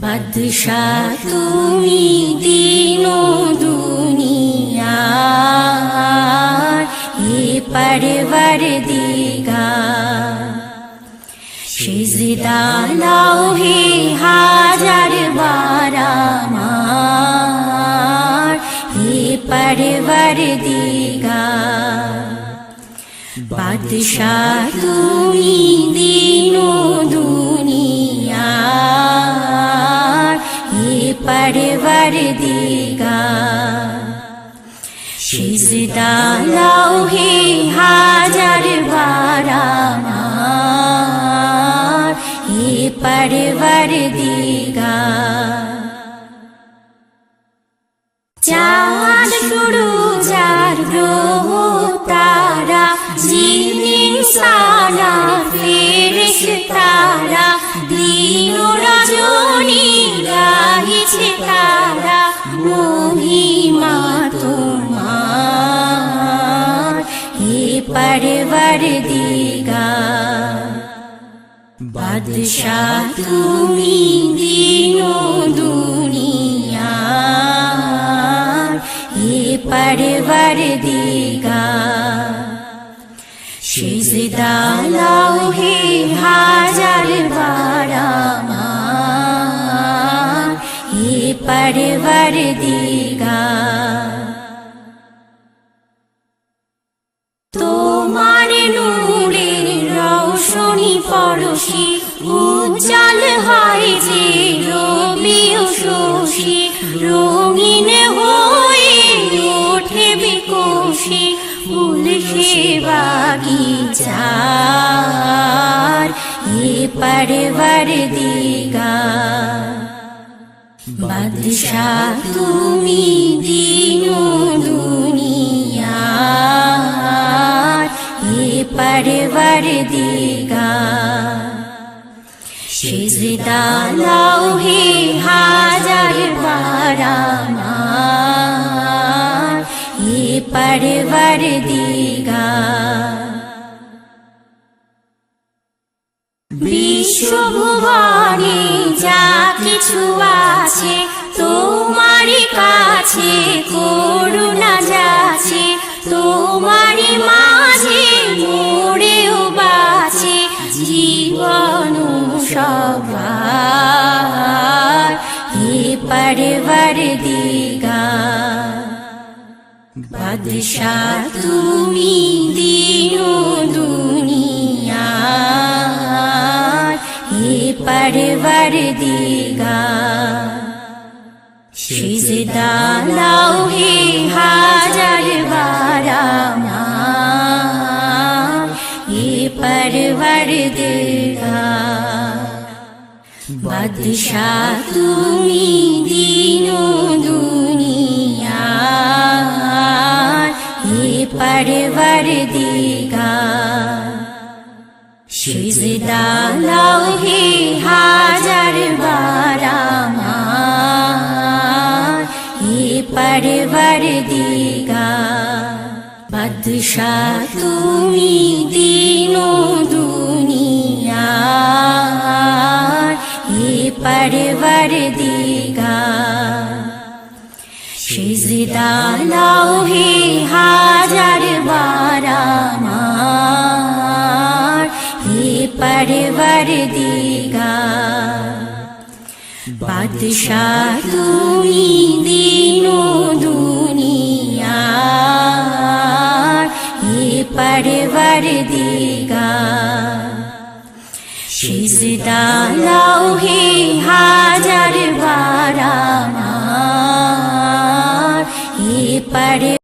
বাদশাহ তুমি দিনো দুনিয়ার হে পরওয়ারদিগার সিজদা লাও হে হাজার বার আমার হে পরওয়ারদিগার বাদশাহ তুমি দিনো দুনিয়ার হে পরওয়ারদিগার সিজদা লাও হে হাজার বার আমার হে পরওয়ারদিগার চাঁদ সূরজ আর গ্রহ তারা জিন ইনসান আর ফেরেশতারা দিন ও রজনী গাহিছে তারা মহিমা তোমার হে পরওয়ারদিগার বাদশাহ তুমি দিনো দুনিয়ার হে পরওয়ারদিগার সিজদা লাও হে হাজার বার আমার হে পরওয়ারদিগার তোমার নূরের রৌশনী পরশি উজ্জ্বল হয় যে রবি ও শশী রঙিন হয়ে ওঠে বিকশি ফুল সে বাগিচার হে পরওয়ারদিগার বাদশাহ তুমি দিনো দুনিয়ার হে পরওয়ারদিগার সিজদা লাও হে হাজার বার আমার হে পরওয়ারদিগার বিশ্বভুবনে যা কিছু আছে তোমারই কাছে করুণা যাচ্ছে তোমারই মাঝে মরেও বাঁচে জীবন সবার হে পরওয়ারদিগার বাদশাহ তুমি দিনো দুনিয়ার হে পরওয়ারদিগার সিজদা লাও হে হাজার বার আমার হে পরওয়ারদিগার বাদশাহ তুমি দিনো দুনিয়ার হে পরওয়ারদিগার সিজদা লাও হে হাজার বার আমার হে পরওয়ারদিগার বাদশাহ তুমি দিনো দুনিয়ার হে পরওয়ারদিগার সিজদা লাও হে হাজার বার আমার হে পরওয়ারদিগার বাদশাহ তুমি দিনো দুনিয়ার হে পরওয়ারদিগার সিজদা লাও হে হাজার বার আমার হে